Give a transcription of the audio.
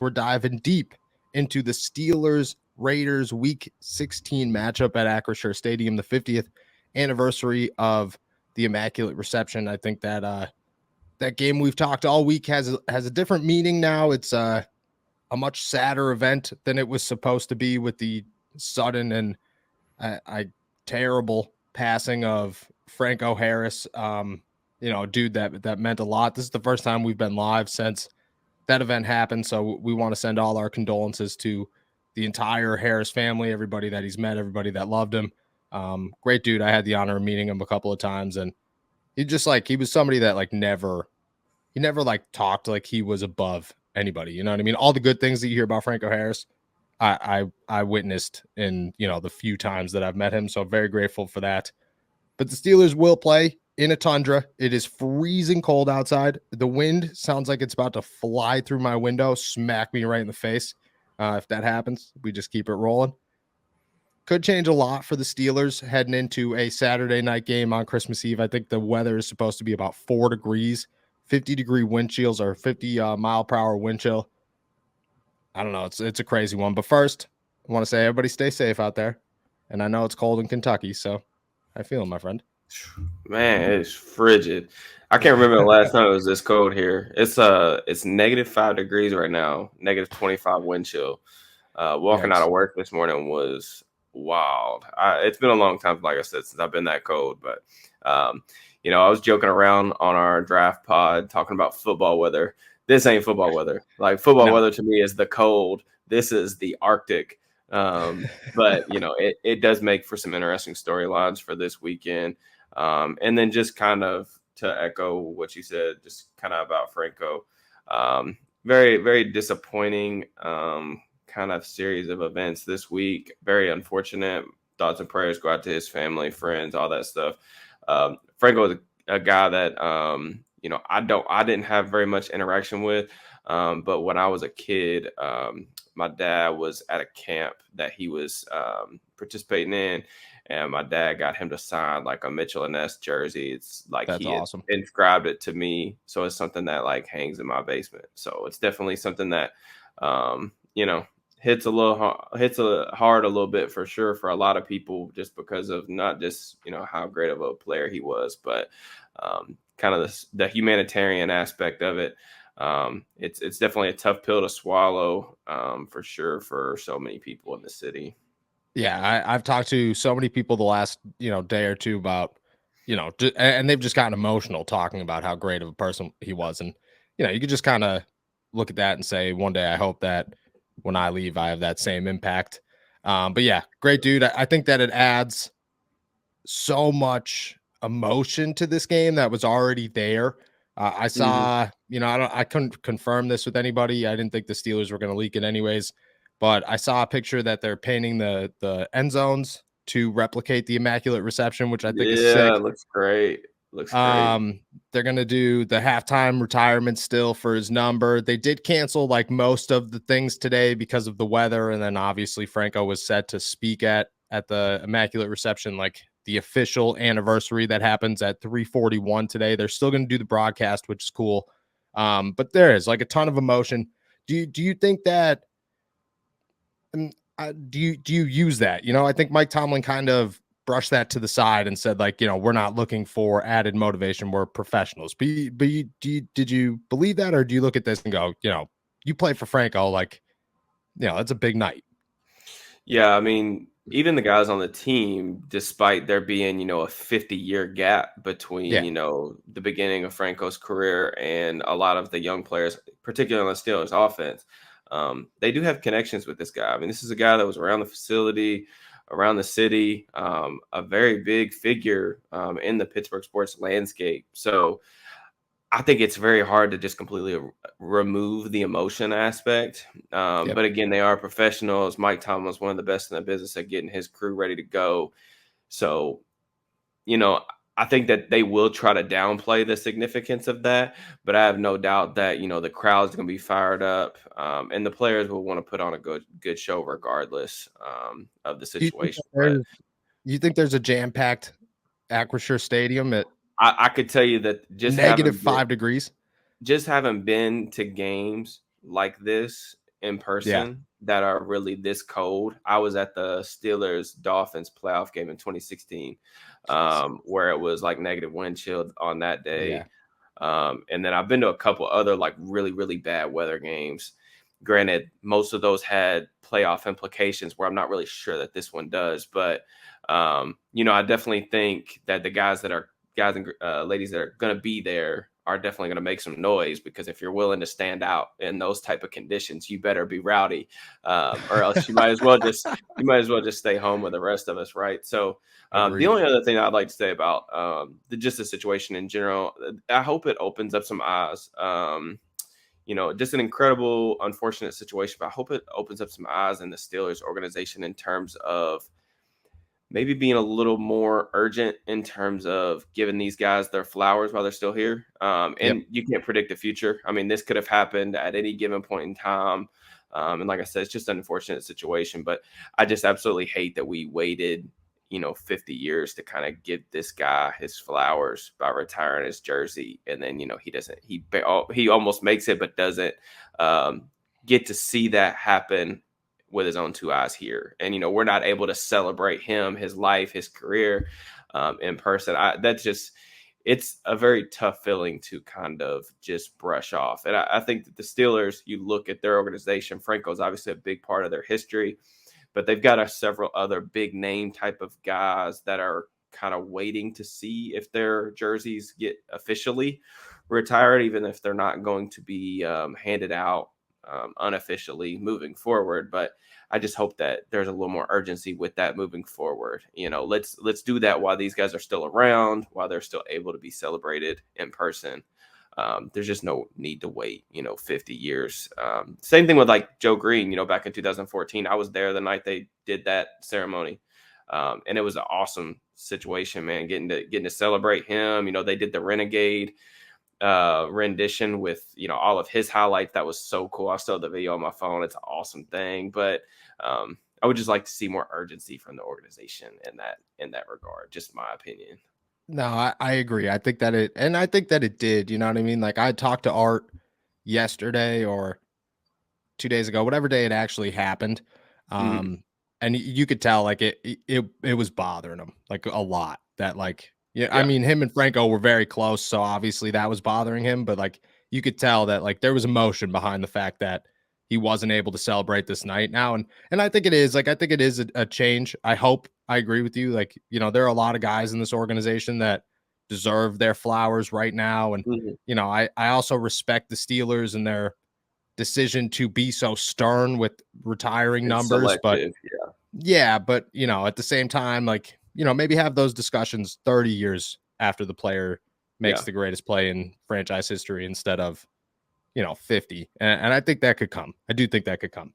We're diving deep into the Steelers-Raiders Week 16 matchup at Acrisure Stadium, the 50th anniversary of the Immaculate Reception. I think that that game we've talked all week has a different meaning now. It's a much sadder event than it was supposed to be with the sudden and terrible passing of Franco Harris. A dude that meant a lot. This is the first time we've been live since that event happened. So we want to send all our condolences to the entire Harris family, everybody that he's met, everybody that loved him. Great dude. I had the honor of meeting him a couple of times, and he was somebody that never talked like he was above anybody. You know what I mean? All the good things that you hear about Franco Harris, I witnessed in, the few times that I've met him. So very grateful for that. But the Steelers will play in a tundra. It is freezing cold outside. The wind sounds like it's about to fly through my window, smack me right in the face. If that happens, we just keep it rolling. Could change a lot for the Steelers heading into a Saturday night game on Christmas Eve. I think the weather is supposed to be about 4 degrees, 50-degree wind chills, or 50 mile per hour wind chill. I don't know. It's a crazy one. But first, I want to say everybody stay safe out there. And I know it's cold in Kentucky, so how you feeling, my friend? Man, it's frigid. I can't remember the last time it was this cold here. It's -5 degrees right now, -25 wind chill. Walking out of work this morning was wild. It's been a long time, like I said, since I've been that cold. But I was joking around on our draft pod talking about football weather. This ain't football weather. Like football weather to me is the cold. This is the Arctic. But it does make for some interesting storylines for this weekend. And then just kind of to echo what you said, just kind of about Franco, very, very disappointing kind of series of events this week. Very unfortunate. Thoughts and prayers go out to his family, friends, all that stuff. Franco is a guy that, I didn't have very much interaction with. But when I was a kid, my dad was at a camp that he was participating in, and my dad got him to sign like a Mitchell & Ness jersey. It's like That's awesome. Inscribed it to me, so it's something that hangs in my basement. So it's definitely something that hits hard a little bit for sure for a lot of people, just because of not just how great of a player he was, but kind of the humanitarian aspect of it. It's definitely a tough pill to swallow, for sure, for so many people in the city. Yeah, I've talked to so many people the last day or two about and they've just gotten emotional talking about how great of a person he was, and you could just kind of look at that and say, one day I hope that when I leave I have that same impact. But yeah, great dude. I think that it adds so much emotion to this game that was already there. I saw, I couldn't confirm this with anybody. I didn't think the Steelers were going to leak it anyways, but I saw a picture that they're painting the end zones to replicate the Immaculate Reception, which I think is sick. Yeah, looks great. They're going to do the halftime retirement still for his number. They did cancel most of the things today because of the weather. And then obviously Franco was set to speak at the Immaculate Reception, the official anniversary that happens at 3:41 today. They're still going to do the broadcast, which is cool. But there is a ton of emotion. Do you think that, do you use that? I think Mike Tomlin kind of brushed that to the side and said, we're not looking for added motivation. We're professionals. But did you believe that? Or do you look at this and go, you play for Franco, that's a big night. Yeah. I mean, even the guys on the team, despite there being, a 50-year gap between, the beginning of Franco's career and a lot of the young players, particularly on the Steelers offense, they do have connections with this guy. I mean, this is a guy that was around the facility, around the city, a very big figure in the Pittsburgh sports landscape. So I think it's very hard to just completely remove the emotion aspect. But again, they are professionals. Mike Tomlin was one of the best in the business at getting his crew ready to go. So, I think that they will try to downplay the significance of that, but I have no doubt that, the crowd's going to be fired up, and the players will want to put on a good show regardless of the situation. You think there's a jam-packed Acrisure Stadium? I could tell you that just -5 degrees. Just haven't been to games like this in Yeah. person that are really this cold. I was at the Steelers Dolphins playoff game in 2016, Jeez. where it was like negative wind chill on that Yeah. day. And then I've been to a couple other like really, really bad weather games. Granted, most of those had playoff implications where I'm not really sure that this one does. But, I definitely think that the guys and ladies that are going to be there are definitely going to make some noise, because if you're willing to stand out in those type of conditions, you better be rowdy, or else you might as well just stay home with the rest of us, right? So the Agreed. only other thing I'd like to say about just the situation in general, I hope it opens up some eyes. Just an incredible, unfortunate situation, but I hope it opens up some eyes in the Steelers organization in terms of maybe being a little more urgent in terms of giving these guys their flowers while they're still here. Yep. And you can't predict the future. I mean, this could have happened at any given point in time. And like I said, it's just an unfortunate situation, but I just absolutely hate that we waited, 50 years to kind of give this guy his flowers by retiring his jersey. And then, he almost makes it, but doesn't get to see that happen with his own two eyes here. And, we're not able to celebrate him, his life, his career in person. It's a very tough feeling to kind of just brush off. And I think that the Steelers, you look at their organization, Franco's obviously a big part of their history, but they've got several other big name type of guys that are kind of waiting to see if their jerseys get officially retired, even if they're not going to be handed out unofficially moving forward. But I just hope that there's a little more urgency with that moving forward. Let's do that while these guys are still around, while they're still able to be celebrated in person. There's just no need to wait, 50 years. Same thing with like Joe Green, back in 2014. I was there the night they did that ceremony. And it was an awesome situation, man, getting to celebrate him. They did the Renegade rendition with all of his highlights. That was so cool. I still have the video on my phone. It's an awesome thing. But I would just like to see more urgency from the organization in that regard. Just my opinion. No, I agree. I think that it did. You know what I mean? Like I talked to Art yesterday or 2 days ago, whatever day it actually happened. Mhm. And you could tell like it was bothering him like a lot. That like, yeah, I Yeah. mean, him and Franco were very close, so obviously that was bothering him. But like, you could tell that like there was emotion behind the fact that he wasn't able to celebrate this night now. And I think it is like I think it is a change. I hope I agree with you. Like, there are a lot of guys in this organization that deserve their flowers right now. And Mhm. I also respect the Steelers and their decision to be so stern with retiring It's numbers. But selective. Yeah. yeah, but at the same time, like, maybe have those discussions 30 years after the player makes Yeah. the greatest play in franchise history instead of, 50. And I think that could come. I do think that could come.